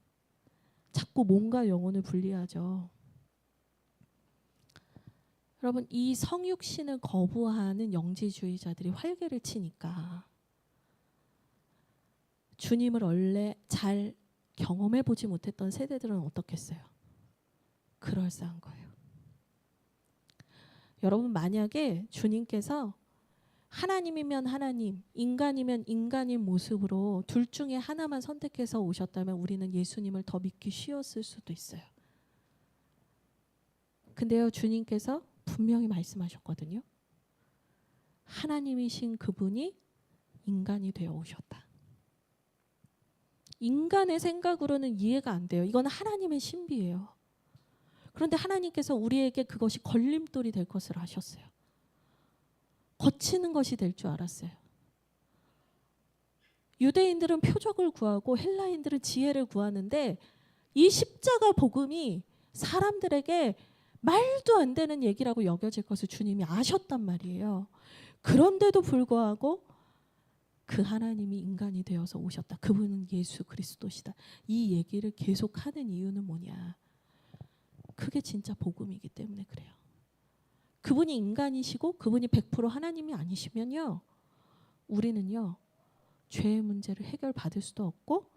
[SPEAKER 1] 자꾸 몸과 영혼을 분리하죠. 여러분 이 성육신을 거부하는 영지주의자들이 활개를 치니까 주님을 원래 잘 경험해 보지 못했던 세대들은 어떻겠어요? 그럴싸한 거예요. 여러분 만약에 주님께서 하나님이면 하나님, 인간이면 인간인 모습으로 둘 중에 하나만 선택해서 오셨다면 우리는 예수님을 더 믿기 쉬웠을 수도 있어요. 근데요 주님께서 분명히 말씀하셨거든요. 하나님이신 그분이 인간이 되어 오셨다. 인간의 생각으로는 이해가 안 돼요. 이건 하나님의 신비예요. 그런데 하나님께서 우리에게 그것이 걸림돌이 될 것을 아셨어요. 거치는 것이 될 줄 알았어요. 유대인들은 표적을 구하고 헬라인들은 지혜를 구하는데 이 십자가 복음이 사람들에게 말도 안 되는 얘기라고 여겨질 것을 주님이 아셨단 말이에요. 그런데도 불구하고 그 하나님이 인간이 되어서 오셨다. 그분은 예수 그리스도시다. 이 얘기를 계속하는 이유는 뭐냐? 그게 진짜 복음이기 때문에 그래요. 그분이 인간이시고 그분이 100% 하나님이 아니시면요. 우리는요. 죄의 문제를 해결받을 수도 없고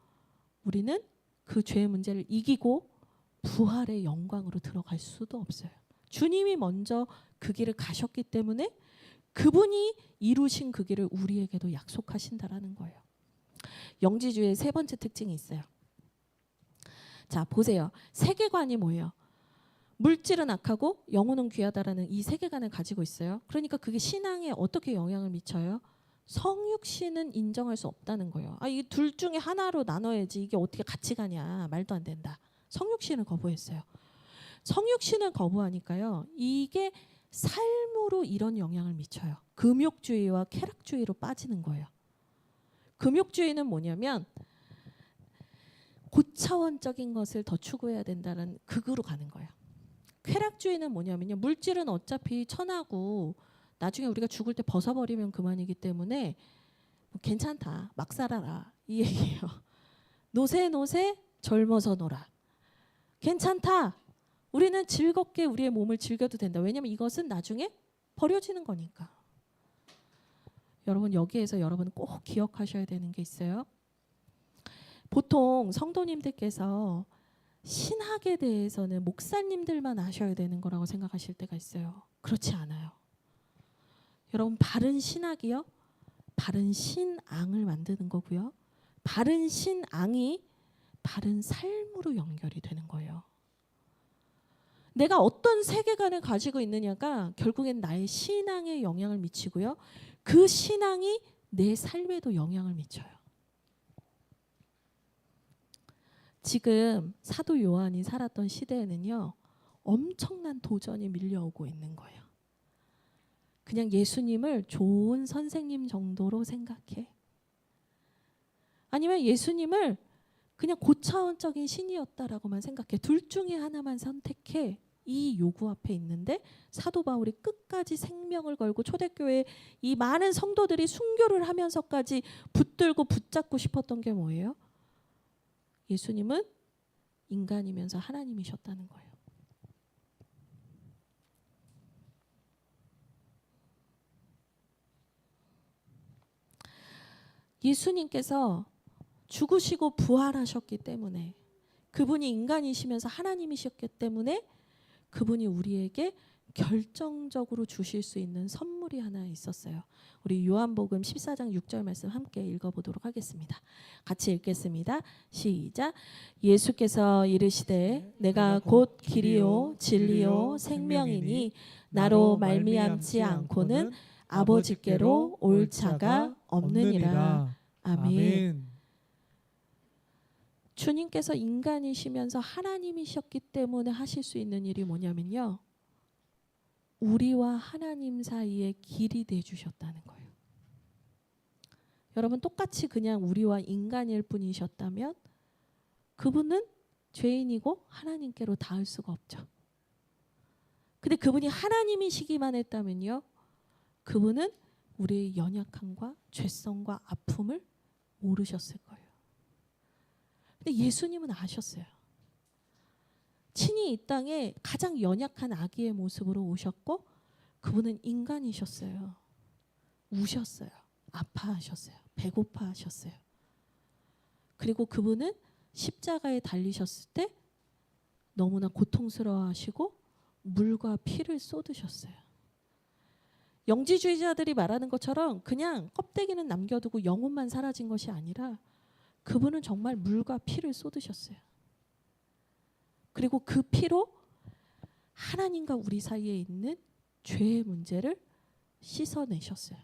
[SPEAKER 1] 우리는 그 죄의 문제를 이기고 부활의 영광으로 들어갈 수도 없어요. 주님이 먼저 그 길을 가셨기 때문에 그분이 이루신 그 길을 우리에게도 약속하신다라는 거예요. 영지주의의 세 번째 특징이 있어요. 자, 보세요. 세계관이 뭐예요? 물질은 악하고 영혼은 귀하다라는 이 세계관을 가지고 있어요. 그러니까 그게 신앙에 어떻게 영향을 미쳐요? 성육신은 인정할 수 없다는 거예요. 이 둘 중에 하나로 나눠야지 이게 어떻게 같이 가냐. 말도 안 된다. 성육신을 거부했어요. 성육신을 거부하니까요. 이게 삶으로 이런 영향을 미쳐요. 금욕주의와 쾌락주의로 빠지는 거예요. 금욕주의는 뭐냐면 고차원적인 것을 더 추구해야 된다는 극으로 가는 거예요. 쾌락주의는 뭐냐면요. 물질은 어차피 천하고 나중에 우리가 죽을 때 벗어버리면 그만이기 때문에 괜찮다. 막 살아라. 이 얘기예요. 노세 젊어서 놀아. 괜찮다. 우리는 즐겁게 우리의 몸을 즐겨도 된다. 왜냐하면 이것은 나중에 버려지는 거니까. 여러분 여기에서 여러분 꼭 기억하셔야 되는 게 있어요. 보통 성도님들께서 신학에 대해서는 목사님들만 아셔야 되는 거라고 생각하실 때가 있어요. 그렇지 않아요. 여러분 바른 신학이요. 바른 신앙을 만드는 거고요. 바른 신앙이 바른 삶으로 연결이 되는 거예요. 내가 어떤 세계관을 가지고 있느냐가 결국엔 나의 신앙에 영향을 미치고요. 그 신앙이 내 삶에도 영향을 미쳐요. 지금 사도 요한이 살았던 시대에는요, 엄청난 도전이 밀려오고 있는 거예요. 그냥 예수님을 좋은 선생님 정도로 생각해. 아니면 예수님을 그냥 고차원적인 신이었다라고만 생각해. 둘 중에 하나만 선택해. 이 요구 앞에 있는데 사도 바울이 끝까지 생명을 걸고 초대교회 이 많은 성도들이 순교를 하면서까지 붙들고 붙잡고 싶었던 게 뭐예요? 예수님은 인간이면서 하나님이셨다는 거예요. 예수님께서 죽으시고 부활하셨기 때문에, 그분이 인간이시면서 하나님이셨기 때문에 그분이 우리에게 결정적으로 주실 수 있는 선물이 하나 있었어요. 우리 요한복음 14장 6절 말씀 함께 읽어보도록 하겠습니다. 같이 읽겠습니다. 시작. 예수께서 이르시되 내가 곧 길이요 진리요 생명이니 나로 말미암지 않고는 아버지께로 올 자가 없느니라. 아멘. 주님께서 인간이시면서 하나님이셨기 때문에 하실 수 있는 일이 뭐냐면요, 우리와 하나님 사이에 길이 돼 주셨다는 거예요. 여러분, 똑같이 그냥 우리와 인간일 뿐이셨다면 그분은 죄인이고 하나님께로 닿을 수가 없죠. 근데 그분이 하나님이시기만 했다면요, 그분은 우리의 연약함과 죄성과 아픔을 모르셨을 거예요. 근데 예수님은 아셨어요. 친히 이 땅에 가장 연약한 아기의 모습으로 오셨고, 그분은 인간이셨어요. 우셨어요. 아파하셨어요. 배고파하셨어요. 그리고 그분은 십자가에 달리셨을 때 너무나 고통스러워하시고 물과 피를 쏟으셨어요. 영지주의자들이 말하는 것처럼 그냥 껍데기는 남겨두고 영혼만 사라진 것이 아니라 그분은 정말 물과 피를 쏟으셨어요. 그리고 그 피로 하나님과 우리 사이에 있는 죄의 문제를 씻어내셨어요.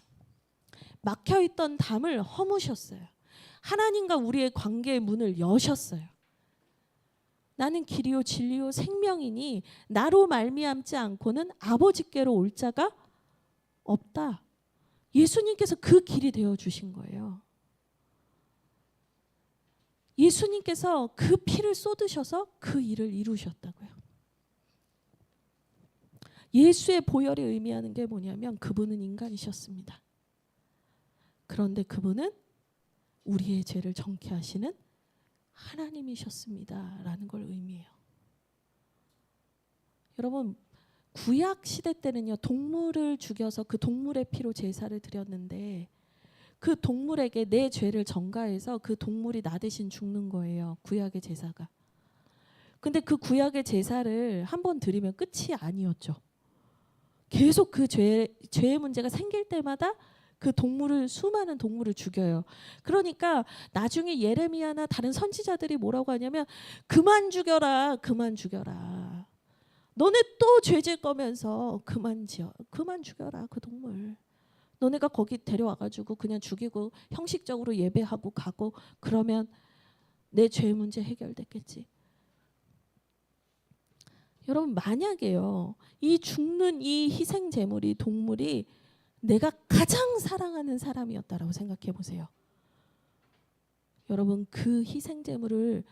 [SPEAKER 1] 막혀있던 담을 허무셨어요. 하나님과 우리의 관계의 문을 여셨어요. 나는 길이요 진리요 생명이니 나로 말미암지 않고는 아버지께로 올 자가 없다. 예수님께서 그 길이 되어 주신 거예요. 예수님께서 그 피를 쏟으셔서 그 일을 이루셨다고요. 예수의 보혈이 의미하는 게 뭐냐면 그분은 인간이셨습니다. 그런데 그분은 우리의 죄를 정케 하시는 하나님이셨습니다 라는 걸 의미해요. 여러분, 구약 시대 때는요, 동물을 죽여서 그 동물의 피로 제사를 드렸는데 그 동물에게 내 죄를 전가해서 그 동물이 나 대신 죽는 거예요. 구약의 제사가. 근데 그 구약의 제사를 한 번 드리면 끝이 아니었죠. 계속 그 죄의 문제가 생길 때마다 그 동물을, 수많은 동물을 죽여요. 그러니까 나중에 예레미야나 다른 선지자들이 뭐라고 하냐면 그만 죽여라, 그만 죽여라. 너네 또 죄질 거면서 그만 죽여라 그 동물. 너네가 거기 데려와가지고 그냥 죽이고 형식적으로 예배하고 가고 그러면 내 죄 문제 해결됐겠지. 여러분, 만약에요, 이 죽는 이 희생 제물이, 동물이 내가 가장 사랑하는 사람이었다라고 생각해 보세요. 여러분, 그 희생 제물을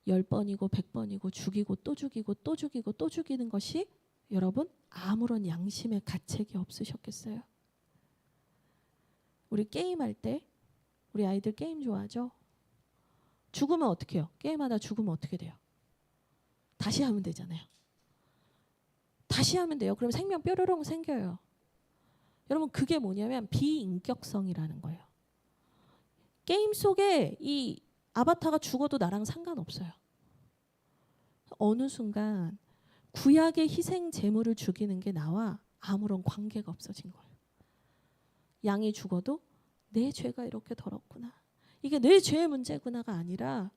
[SPEAKER 1] 10번이고 100번이고 죽이고 또 죽이고 또 죽이고 또 죽이는 것이 여러분 아무런 양심의 가책이 없으셨겠어요? 우리 게임할 때, 우리 아이들 게임 좋아하죠? 죽으면 어떻게 해요? 게임하다 죽으면 어떻게 돼요? 다시 하면 되잖아요. 다시 하면 돼요. 그럼 생명 뾰로롱 생겨요. 여러분, 그게 뭐냐면 비인격성이라는 거예요. 게임 속에 이 아바타가 죽어도 나랑 상관없어요. 어느 순간 구약의 희생 제물을 죽이는 게 나와 아무런 관계가 없어진 거예요. 양이 죽어도 내 죄가 이렇게 더럽구나, 이게 내 죄의 문제구나가 아니라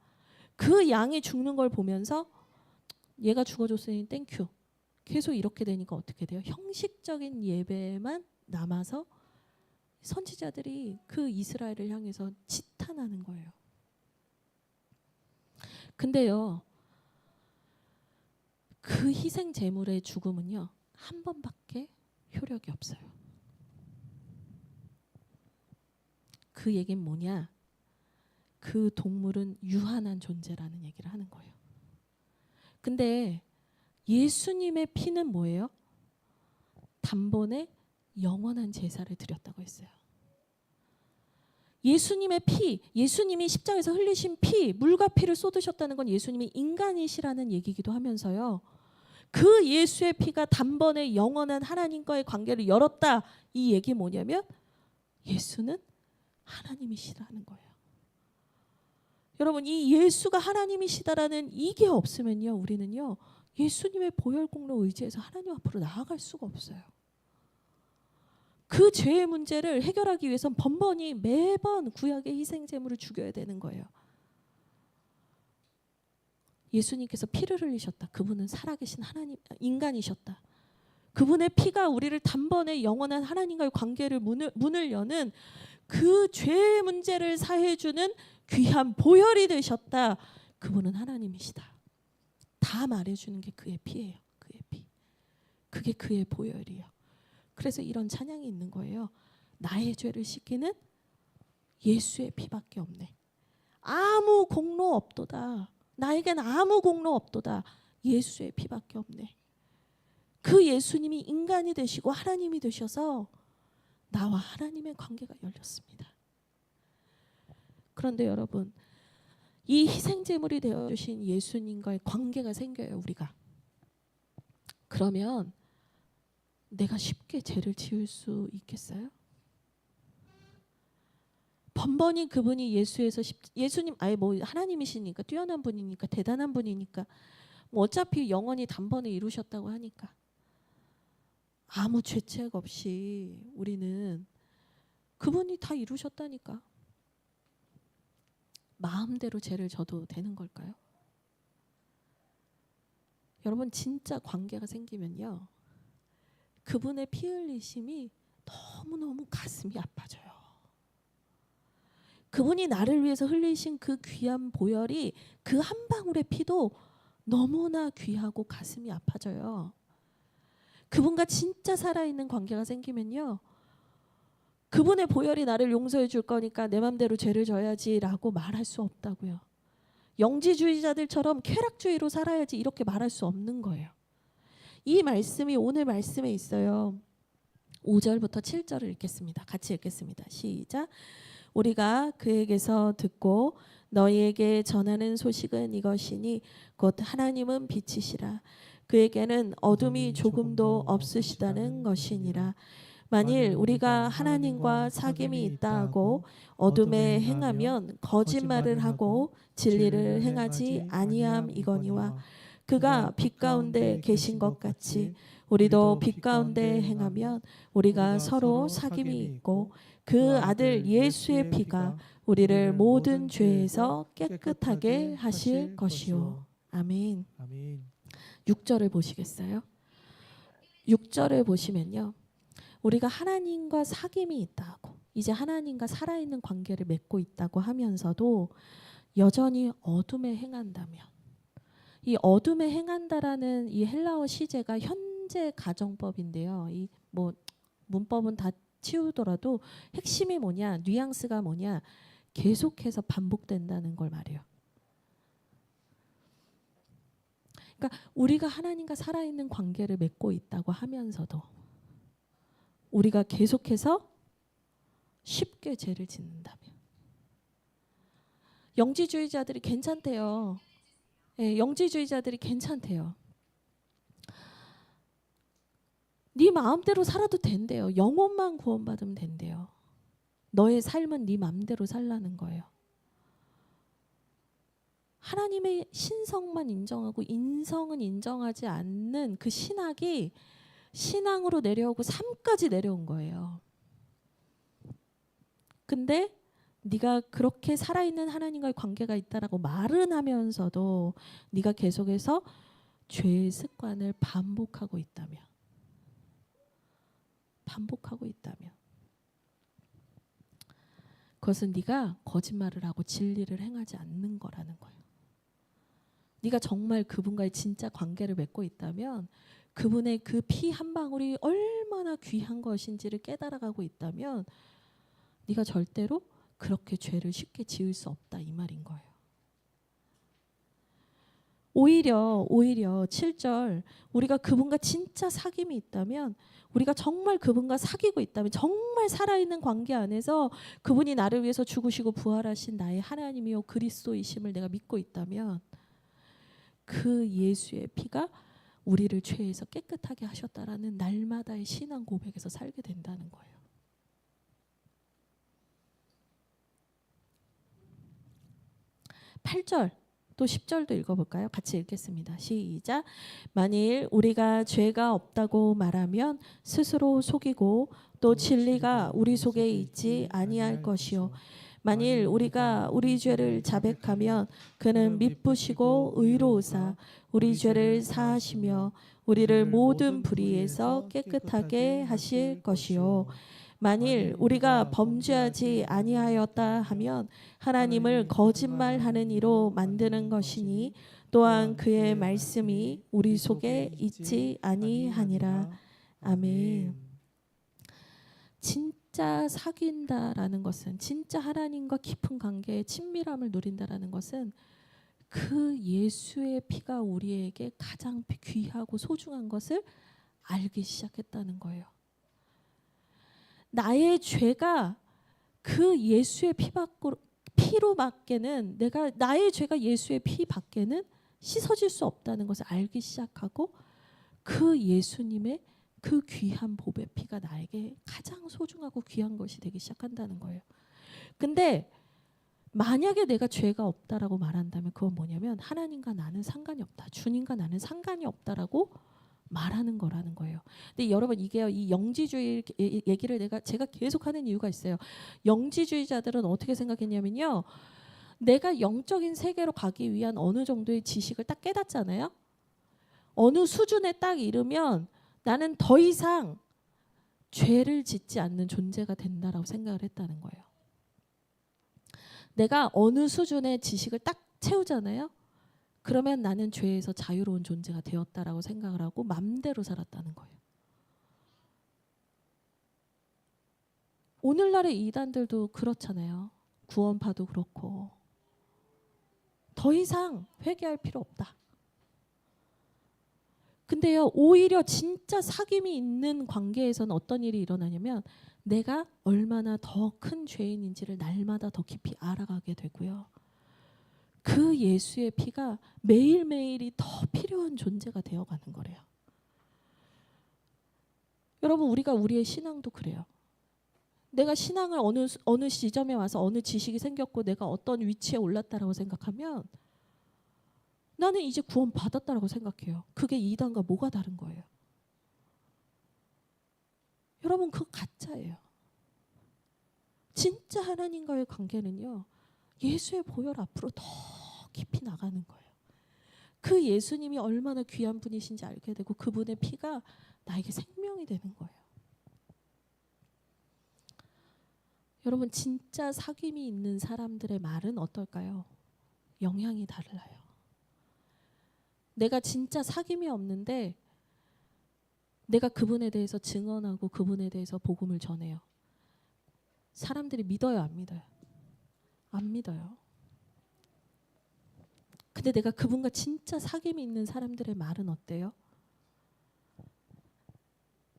[SPEAKER 1] 그 양이 죽는 걸 보면서 얘가 죽어줬으니 땡큐. 계속 이렇게 되니까 어떻게 돼요? 형식적인 예배만 남아서 선지자들이 그 이스라엘을 향해서 지탄하는 거예요. 근데요, 그 희생 제물의 죽음은요, 한 번밖에 효력이 없어요. 그 얘기는 뭐냐? 그 동물은 유한한 존재라는 얘기를 하는 거예요. 근데 예수님의 피는 뭐예요? 단번에 영원한 제사를 드렸다고 했어요. 예수님의 피, 예수님이 십자가에서 흘리신 피, 물과 피를 쏟으셨다는 건 예수님이 인간이시라는 얘기기도 하면서요. 그 예수의 피가 단번에 영원한 하나님과의 관계를 열었다. 이 얘기 뭐냐면 예수는 하나님이시라는 거예요. 여러분, 이 예수가 하나님이시다라는 이게 없으면요, 우리는요, 예수님의 보혈 공로 의지해서 하나님 앞으로 나아갈 수가 없어요. 그 죄의 문제를 해결하기 위해선 번번이 매번 구약의 희생 제물을 죽여야 되는 거예요. 예수님께서 피를 흘리셨다. 그분은 살아계신 하나님, 인간이셨다. 그분의 피가 우리를 단번에 영원한 하나님과의 관계를 문을 여는 그 죄의 문제를 사해주는 귀한 보혈이 되셨다. 그분은 하나님이시다. 다 말해주는 게 그의 피예요. 그의 피. 그게 그의 보혈이에요. 그래서 이런 찬양이 있는 거예요. 나의 죄를 씻기는 예수의 피밖에 없네. 아무 공로 없도다. 나에겐 아무 공로 없도다. 예수의 피밖에 없네. 그 예수님이 인간이 되시고 하나님이 되셔서 나와 하나님의 관계가 열렸습니다. 그런데 여러분, 이 희생제물이 되어주신 예수님과의 관계가 생겨요, 우리가. 그러면 내가 쉽게 죄를 지을 수 있겠어요? 번번이 그분이 예수님 아예 뭐 하나님이시니까, 뛰어난 분이니까, 대단한 분이니까, 뭐 어차피 영원히 단번에 이루셨다고 하니까 아무 죄책 없이 우리는 그분이 다 이루셨다니까 마음대로 죄를 져도 되는 걸까요? 여러분, 진짜 관계가 생기면요, 그분의 피 흘리심이 너무너무 가슴이 아파져요. 그분이 나를 위해서 흘리신 그 귀한 보혈이, 그 한 방울의 피도 너무나 귀하고 가슴이 아파져요. 그분과 진짜 살아있는 관계가 생기면요, 그분의 보혈이 나를 용서해 줄 거니까 내 맘대로 죄를 져야지라고 말할 수 없다고요. 영지주의자들처럼 쾌락주의로 살아야지 이렇게 말할 수 없는 거예요. 이 말씀이 오늘 말씀에 있어요. 5절부터 7절을 읽겠습니다. 같이 읽겠습니다. 시작. 우리가 그에게서 듣고 너희에게 전하는 소식은 이것이니 곧 하나님은 빛이시라. 그에게는 어둠이 조금도 없으시다는 것이니라. 만일 우리가 하나님과 사귐이 있다 하고 어둠에 행하면 거짓말을 하고 진리를 행하지 아니함이거니와 그가 빛 가운데 계신 것 같이 우리도 빛 가운데 행하면 우리가 서로 사귐이 있고 그 아들 예수의 피가 우리를 모든 죄에서 깨끗하게 하실 것이요. 아멘.
[SPEAKER 2] 아멘.
[SPEAKER 1] 6절을 보시겠어요? 6절을 보시면요, 우리가 하나님과 사귐이 있다 하고 이제 하나님과 살아있는 관계를 맺고 있다고 하면서도 여전히 어둠에 행한다면, 이 어둠에 행한다라는 이 헬라어 시제가 현재 가정법인데요. 이 뭐 문법은 다 치우더라도 핵심이 뭐냐, 뉘앙스가 뭐냐, 계속해서 반복된다는 걸 말해요. 그러니까 우리가 하나님과 살아있는 관계를 맺고 있다고 하면서도 우리가 계속해서 쉽게 죄를 짓는다면, 영지주의자들이 괜찮대요. 예, 영지주의자들이 괜찮대요. 네 마음대로 살아도 된대요. 영혼만 구원받으면 된대요. 너의 삶은 네 마음대로 살라는 거예요. 하나님의 신성만 인정하고 인성은 인정하지 않는 그 신학이 신앙으로 내려오고 삶까지 내려온 거예요. 근데 네가 그렇게 살아있는 하나님과의 관계가 있다라고 말은 하면서도 네가 계속해서 죄의 습관을 반복하고 있다면 그것은 네가 거짓말을 하고 진리를 행하지 않는 거라는 거예요. 네가 정말 그분과의 진짜 관계를 맺고 있다면, 그분의 그 피 한 방울이 얼마나 귀한 것인지를 깨달아가고 있다면 네가 절대로 그렇게 죄를 쉽게 지을 수 없다, 이 말인 거예요. 오히려 7절, 우리가 그분과 진짜 사귐이 있다면, 우리가 정말 그분과 사귀고 있다면, 정말 살아있는 관계 안에서 그분이 나를 위해서 죽으시고 부활하신 나의 하나님이요 그리스도이심을 내가 믿고 있다면, 그 예수의 피가 우리를 죄에서 깨끗하게 하셨다라는 날마다의 신앙 고백에서 살게 된다는 거예요. 8절 또 10절도 읽어볼까요? 같이 읽겠습니다. 시작. 만일 우리가 죄가 없다고 말하면 스스로 속이고 또 진리가 우리 속에 있지 아니할 것이요. 만일 우리가 우리 죄를 자백하면 그는 미쁘시고 의로우사 우리 죄를 사하시며 우리를 모든 불의에서 깨끗하게 하실 것이요. 만일 우리가 범죄하지 아니하였다 하면 하나님을 거짓말하는 이로 만드는 것이니 또한 그의 말씀이 우리 속에 있지 아니하니라. 아멘. 진짜 사귄다라는 것은, 진짜 하나님과 깊은 관계의 친밀함을 누린다라는 것은 그 예수의 피가 우리에게 가장 귀하고 소중한 것을 알기 시작했다는 거예요. 나의 죄가 그 예수의 피로 밖에는, 나의 죄가 예수의 피 밖에는 씻어질 수 없다는 것을 알기 시작하고, 그 예수님의 그 귀한 보배 피가 나에게 가장 소중하고 귀한 것이 되기 시작한다는 거예요. 근데 만약에 내가 죄가 없다라고 말한다면 그건 뭐냐면 하나님과 나는 상관이 없다, 주님과 나는 상관이 없다라고 말하는 거라는 거예요. 근데 여러분, 이게요, 이 영지주의 얘기를 제가 계속 하는 이유가 있어요. 영지주의자들은 어떻게 생각했냐면요, 내가 영적인 세계로 가기 위한 어느 정도의 지식을 딱 깨닫잖아요. 어느 수준에 딱 이르면 나는 더 이상 죄를 짓지 않는 존재가 된다라고 생각을 했다는 거예요. 내가 어느 수준의 지식을 딱 채우잖아요. 그러면 나는 죄에서 자유로운 존재가 되었다라고 생각을 하고 맘대로 살았다는 거예요. 오늘날의 이단들도 그렇잖아요. 구원파도 그렇고. 더 이상 회개할 필요 없다. 근데요, 오히려 진짜 사귐이 있는 관계에서는 어떤 일이 일어나냐면 내가 얼마나 더 큰 죄인인지를 날마다 더 깊이 알아가게 되고요. 그 예수의 피가 매일매일이 더 필요한 존재가 되어가는 거래요. 여러분, 우리가 우리의 신앙도 그래요. 내가 신앙을 어느 시점에 와서 어느 지식이 생겼고 내가 어떤 위치에 올랐다라고 생각하면 나는 이제 구원 받았다라고 생각해요. 그게 이단과 뭐가 다른 거예요? 여러분, 그거 가짜예요. 진짜 하나님과의 관계는요, 예수의 보혈 앞으로 더 깊이 나가는 거예요. 그 예수님이 얼마나 귀한 분이신지 알게 되고 그분의 피가 나에게 생명이 되는 거예요. 여러분, 진짜 사귐이 있는 사람들의 말은 어떨까요? 영향이 달라요. 내가 진짜 사귐이 없는데 내가 그분에 대해서 증언하고 그분에 대해서 복음을 전해요. 사람들이 믿어요, 안 믿어요? 안 믿어요. 근데 내가 그분과 진짜 사귐이 있는 사람들의 말은 어때요?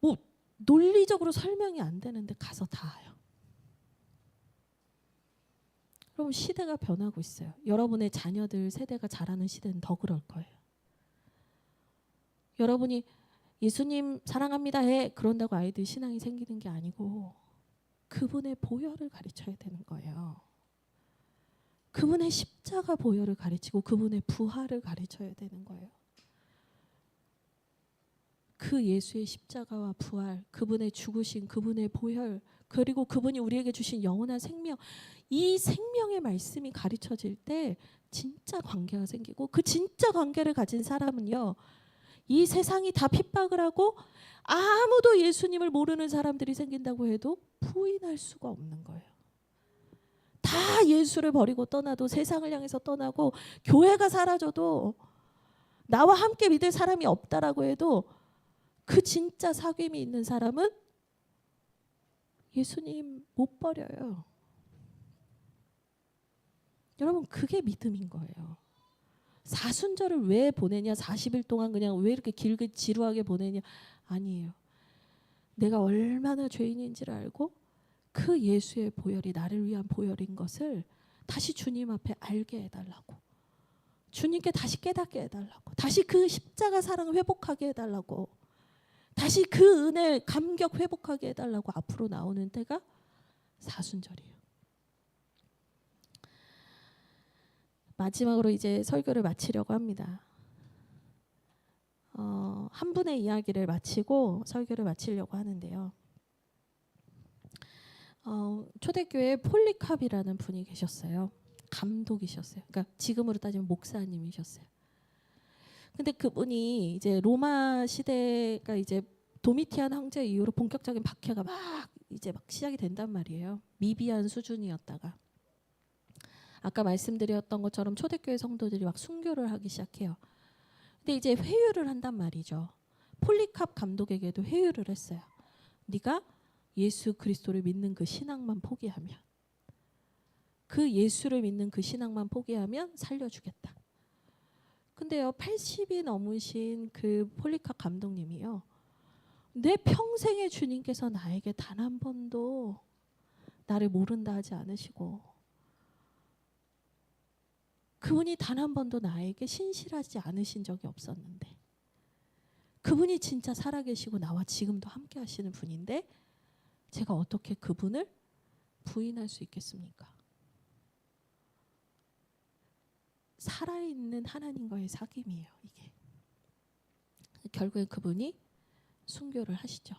[SPEAKER 1] 뭐 논리적으로 설명이 안 되는데 가서 닿아요. 그럼 시대가 변하고 있어요. 여러분의 자녀들 세대가 자라는 시대는 더 그럴 거예요. 여러분이 예수님 사랑합니다 해 그런다고 아이들 신앙이 생기는 게 아니고 그분의 보혈을 가르쳐야 되는 거예요. 그분의 십자가 보혈을 가르치고 그분의 부활을 가르쳐야 되는 거예요. 그 예수의 십자가와 부활, 그분의 죽으신 그분의 보혈, 그리고 그분이 우리에게 주신 영원한 생명, 이 생명의 말씀이 가르쳐질 때 진짜 관계가 생기고, 그 진짜 관계를 가진 사람은요, 이 세상이 다 핍박을 하고 아무도 예수님을 모르는 사람들이 생긴다고 해도 부인할 수가 없는 거예요. 다 예수를 버리고 떠나도, 세상을 향해서 떠나고, 교회가 사라져도, 나와 함께 믿을 사람이 없다라고 해도, 그 진짜 사귐이 있는 사람은 예수님 못 버려요. 여러분, 그게 믿음인 거예요. 사순절을 왜 보내냐, 40일 동안 그냥 왜 이렇게 길게 지루하게 보내냐, 아니에요. 내가 얼마나 죄인인지를 알고 그 예수의 보혈이 나를 위한 보혈인 것을 다시 주님 앞에 알게 해달라고, 주님께 다시 깨닫게 해달라고, 다시 그 십자가 사랑을 회복하게 해달라고, 다시 그 은혜 감격 회복하게 해달라고 앞으로 나오는 때가 사순절이에요. 마지막으로 이제 설교를 마치려고 합니다. 한 분의 이야기를 마치고 설교를 마치려고 하는데요. 초대교회에 폴리캅이라는 분이 계셨어요. 감독이셨어요. 그러니까 지금으로 따지면 목사님이셨어요. 근데 그분이 이제 로마 시대가 이제 도미티안 황제 이후로 본격적인 박해가 막 시작이 된단 말이에요. 미비한 수준이었다가 아까 말씀드렸던 것처럼 초대교회 성도들이 막 순교를 하기 시작해요. 근데 이제 회유를 한단 말이죠. 폴리캅 감독에게도 회유를 했어요. 네가 예수 그리스도를 믿는 그 신앙만 포기하면, 그 예수를 믿는 그 신앙만 포기하면 살려주겠다. 근데요, 80이 넘으신 그 폴리캅 감독님이요, 내 평생의 주님께서 나에게 단 한 번도 나를 모른다 하지 않으시고, 그분이 단 한 번도 나에게 신실하지 않으신 적이 없었는데, 그분이 진짜 살아계시고 나와 지금도 함께 하시는 분인데 제가 어떻게 그분을 부인할 수 있겠습니까? 살아있는 하나님과의 사귐이에요, 이게. 결국엔 그분이 순교를 하시죠.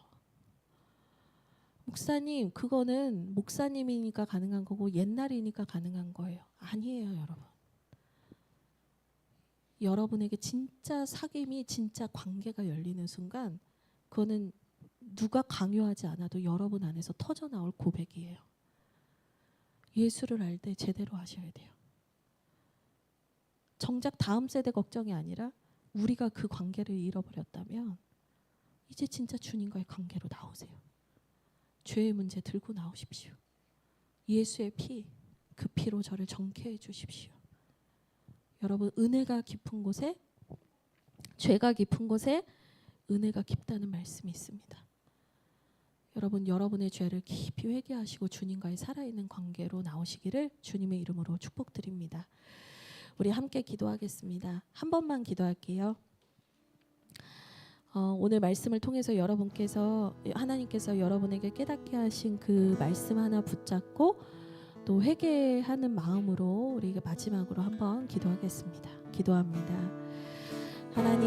[SPEAKER 1] 목사님, 그거는 목사님이니까 가능한 거고 옛날이니까 가능한 거예요. 아니에요, 여러분. 여러분에게 진짜 사귐이, 진짜 관계가 열리는 순간, 그거는 누가 강요하지 않아도 여러분 안에서 터져나올 고백이에요. 예수를 알 때 제대로 하셔야 돼요. 정작 다음 세대 걱정이 아니라 우리가 그 관계를 잃어버렸다면 이제 진짜 주님과의 관계로 나오세요. 죄의 문제 들고 나오십시오. 예수의 피, 그 피로 저를 정케해 주십시오. 여러분, 은혜가 깊은 곳에, 죄가 깊은 곳에 은혜가 깊다는 말씀이 있습니다. 여러분, 여러분의 죄를 깊이 회개하시고 주님과의 살아있는 관계로 나오시기를 주님의 이름으로 축복드립니다. 우리 함께 기도하겠습니다. 한 번만 기도할게요. 오늘 말씀을 통해서 하나님께서 여러분에게 깨닫게 하신 그 말씀 하나 붙잡고 또 회개하는 마음으로 우리 마지막으로 한번 기도하겠습니다. 기도합니다. 하나님,